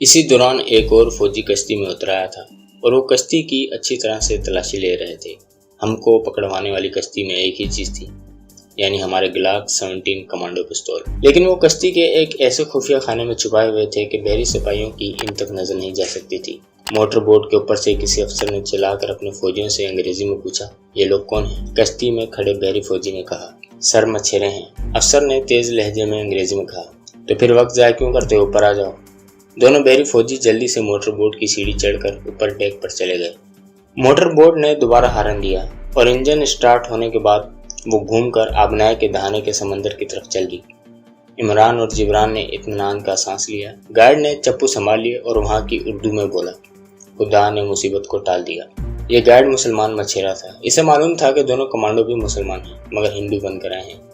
इसी दौरान एक और फौजी कश्ती में उतर आया था और वो कश्ती की अच्छी तरह से तलाशी ले रहे थे। हमको पकड़वाने वाली कश्ती में एक ही चीज़ थी, यानी हमारे ग्लाक 17 कमांडो पिस्तौल। लेकिन वो कश्ती के एक ऐसे खुफिया खाने में छुपाए हुए थे कि बहरी सिपाहियों की इन तक नजर नहीं जा सकती थी। मोटर बोट के ऊपर से किसी अफसर ने चिल्लाकर अपने फौजियों से अंग्रेजी में पूछा, ये लोग कौन हैं? कश्ती में खड़े बहरी फौजी ने कहा, सर मछेरे हैं। अफसर ने तेज लहजे में अंग्रेजी में कहा, तो फिर वक्त ज़ाया क्यों करते हो, ऊपर आ जाओ। दोनों बहरी फौजी जल्दी से मोटर बोट की सीढ़ी चढ़कर ऊपर डेक पर चले गए। मोटर बोट ने दोबारा हारन दिया और इंजन स्टार्ट होने के बाद वो घूमकर आबनाय के दहाने के समंदर की तरफ चल दी। इमरान और जिब्रान ने इत्मीनान का सांस लिया। गार्ड ने चप्पू संभाल लिए और वहां की उर्दू में बोला, खुदा ने मुसीबत को टाल दिया। ये गार्ड मुसलमान मछेरा था। इसे मालूम था कि दोनों कमांडो भी मुसलमान हैं, मगर हिंदू बनकर आए हैं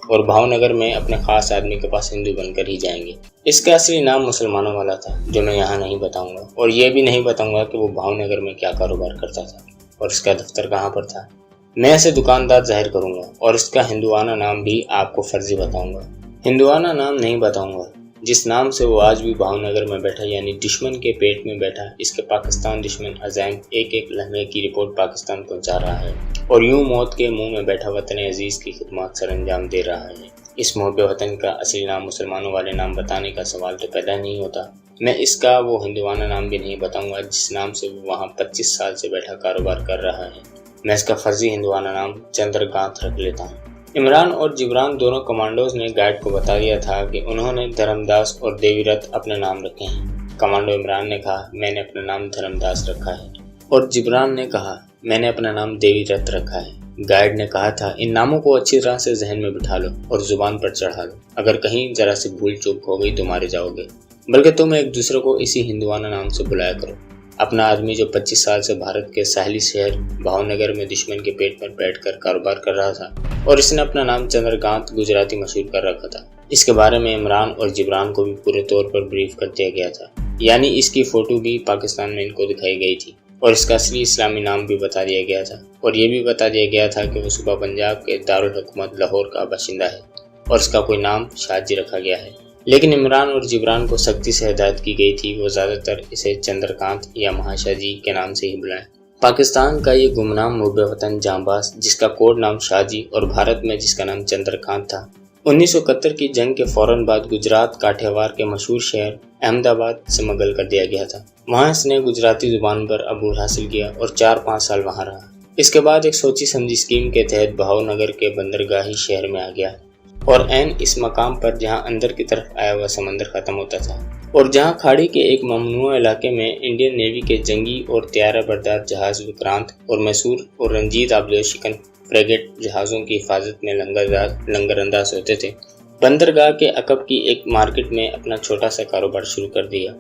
और भावनगर में अपने खास आदमी के पास हिंदू बनकर ही जाएंगे। इसका असली नाम मुसलमानों वाला था, जो मैं यहाँ नहीं बताऊंगा, और ये भी नहीं बताऊंगा कि वो भावनगर में क्या कारोबार करता था और इसका दफ्तर कहाँ पर था। मैं इसे दुकानदार जाहिर करूंगा और इसका हिंदुआना नाम भी आपको फर्जी बताऊंगा। हिंदुआना नाम नहीं बताऊंगा, जिस नाम से वो आज भी भावनगर में बैठा, यानी दुश्मन के पेट में बैठा। इसके पाकिस्तान दुश्मन अज़ैम एक एक लम्हे की रिपोर्ट पाकिस्तान पहुंचा रहा है और यूं मौत के मुंह में बैठा वतन अजीज की खिदमत सर अंजाम दे रहा है। इस मोहब्बे वतन का असली नाम मुसलमानों वाले नाम बताने का सवाल तो पैदा नहीं होता। मैं इसका वो हिंदुआना नाम भी नहीं बताऊंगा जिस नाम से वो वहाँ 25 साल से बैठा कारोबार कर रहा है। मैं इसका फर्जी हिंदुआना नाम चंद्रकांत रख लेता हूँ। इमरान और जिब्रान दोनों कमांडोज ने गाइड को बता दिया था कि उन्होंने धर्मदास और देवीरथ अपने नाम रखे हैं। कमांडो इमरान ने कहा, मैंने अपना नाम धर्मदास रखा है, और जिब्रान ने कहा, मैंने अपना नाम देवीरथ रखा है। गाइड ने कहा था, इन नामों को अच्छी तरह से जहन में बिठा लो और जुबान पर चढ़ा लो। अगर कहीं जरा सी भूल चूक हो गई तो मारे जाओगे, बल्कि तुम एक दूसरे को इसी हिंदुआना नाम से बुलाया करो। अपना आदमी जो 25 साल से भारत के साहली शहर भावनगर में दुश्मन के पेट पर बैठकर कारोबार कर रहा था और इसने अपना नाम चंद्रकांत गुजराती मशहूर कर रखा था, इसके बारे में इमरान और जिब्रान को भी पूरे तौर पर ब्रीफ कर दिया गया था। यानी इसकी फोटो भी पाकिस्तान में इनको दिखाई गई थी और इसका असली इस्लामी नाम भी बता दिया गया था, और ये भी बता दिया गया था कि वो सूबा पंजाब के दारुल हुकूमत लाहौर का बाशिंदा है और इसका कोई नाम शाहजी रखा गया है। लेकिन इमरान और जिब्रान को सख्ती से हिदायत की गई थी वो ज़्यादातर इसे चंद्रकांत या महाशाहजी के नाम से ही बुलाएं। पाकिस्तान का ये गुमनाम मुहब्बे वतन जांबाज, जिसका कोड नाम शाहजी और भारत में जिसका नाम चंद्रकांत था, 1971 की जंग के फौरन बाद गुजरात काठियावाड़ के मशहूर शहर अहमदाबाद से मगल कर दिया गया था। वहाँ इसने गुजराती जुबान पर अबूर हासिल किया और 4-5 साल वहाँ रहा। इसके बाद एक सोची समझी स्कीम के तहत भावनगर के बंदरगाही शहर में आ गया और ऐन इस मकाम पर जहां अंदर की तरफ आया हुआ समंदर खत्म होता था और जहां खाड़ी के एक ममनुआ इलाके में इंडियन नेवी के जंगी और त्यारा बरदार जहाज विक्रांत और मैसूर और रंजीत आबदोशिकन फ्रेगेट जहाज़ों की हिफाजत में लंगरअंदाज होते थे, बंदरगाह के अकब की एक मार्केट में अपना छोटा सा कारोबार शुरू कर दिया।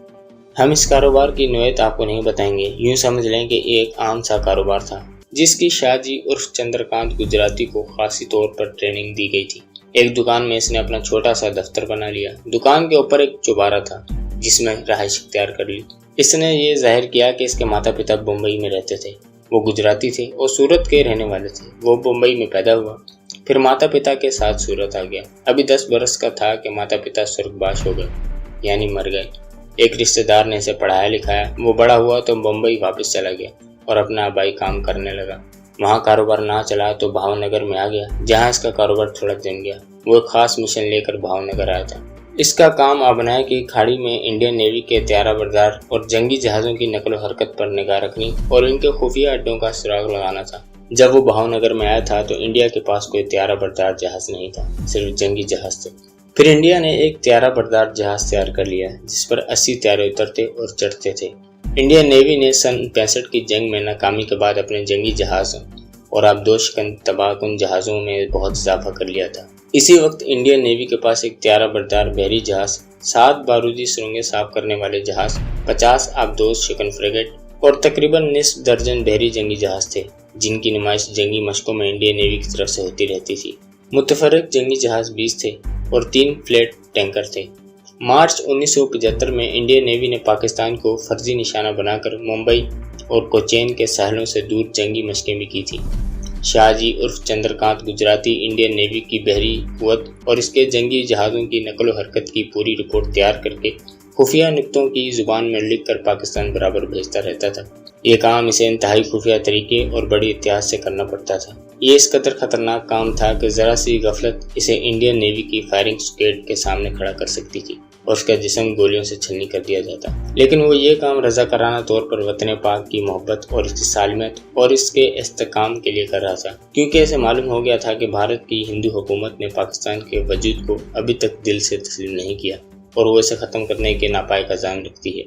हम इस कारोबार की नोयत आपको नहीं बताएंगे, यूं समझ लें कि एक आम सा कारोबार था जिसकी शाहजी उर्फ चंद्रकांत गुजराती को खासी तौर पर ट्रेनिंग दी गई थी। एक दुकान में इसने अपना छोटा सा दफ्तर बना लिया। दुकान के ऊपर एक चौबारा था जिसमें रहाइश इख्तियार कर ली। इसने ये जाहिर किया कि इसके माता पिता मुंबई में रहते थे। वो गुजराती थे और सूरत के रहने वाले थे। वो मुंबई में पैदा हुआ, फिर माता पिता के साथ सूरत आ गया। अभी 10 बरस का था कि माता पिता स्वर्गवास हो गए, यानी मर गए। एक रिश्तेदार ने इसे पढ़ाया लिखाया। वो बड़ा हुआ तो मुंबई वापस चला गया और अपना आबाई काम करने लगा। वहाँ कारोबार ना चला तो भावनगर में आ गया, जहाँ इसका कारोबार थोड़ा जम गया। वो एक खास मिशन लेकर भावनगर आया था। इसका काम आबनाय की खाड़ी में इंडियन नेवी के त्यारा बरदार और जंगी जहाज़ों की नकलो हरकत पर निगाह रखनी और इनके खुफिया अड्डों का सुराग लगाना था। जब वो भावनगर में आया था तो इंडिया के पास कोई त्यारा बरदार जहाज़ नहीं था, सिर्फ जंगी जहाज़ थे। फिर इंडिया ने एक त्यारा बरदार जहाज़ तैयार कर लिया जिस पर 80 त्यारे उतरते और चढ़ते थे। इंडियन नेवी ने सन 65 की जंग में नाकामी के बाद अपने जंगी जहाज़ों और आबदोशिकन तबाहकुन जहाज़ों में बहुत इजाफा कर लिया था। इसी वक्त इंडियन नेवी के पास एक त्यारा बरदार बहरी जहाज़, 7 बारूदी सुरंगें साफ करने वाले जहाज़, 50 आबदोशिकन फ्रेगेट और तकरीबन निस्फ दर्जन बहरी जंगी जहाज़ थे, जिनकी नुमाइश जंगी मशकों में इंडियन नेवी की तरफ से होती रहती थी। मुतफर्रिक जंगी जहाज़ 20 थे और 3 फ्लैट टैंकर थे। मार्च 1975 में इंडियन नेवी ने पाकिस्तान को फर्जी निशाना बनाकर मुंबई और कोचीन के साहलों से दूर जंगी मशकें भी की थी। शाहजी उर्फ चंद्रकांत गुजराती इंडियन नेवी की बहरी कुव्वत और इसके जंगी जहाज़ों की नकलो हरकत की पूरी रिपोर्ट तैयार करके खुफिया नुक्तों की जुबान में लिख कर पाकिस्तान बराबर भेजता रहता था। ये काम इसे इंतहाई खुफिया तरीके और बड़ी एहतियात से करना पड़ता था। ये इस कदर खतरनाक काम था कि ज़रा सी गफलत इसे इंडियन नेवी की फायरिंग स्क्वाड के सामने खड़ा कर सकती थी और उसका जिस्म गोलियों से छलनी कर दिया जाता। लेकिन वो ये काम रज़ाकाराना तौर पर वतन पाक की मोहब्बत और इसकी सालमियत और इसके इस्तेकाम के लिए कर रहा था, क्योंकि इसे मालूम हो गया था कि भारत की हिंदू हुकूमत ने पाकिस्तान के वजूद को अभी तक दिल से तस्लीम नहीं किया और वो इसे ख़त्म करने के नापाक अज़ाम रखती है।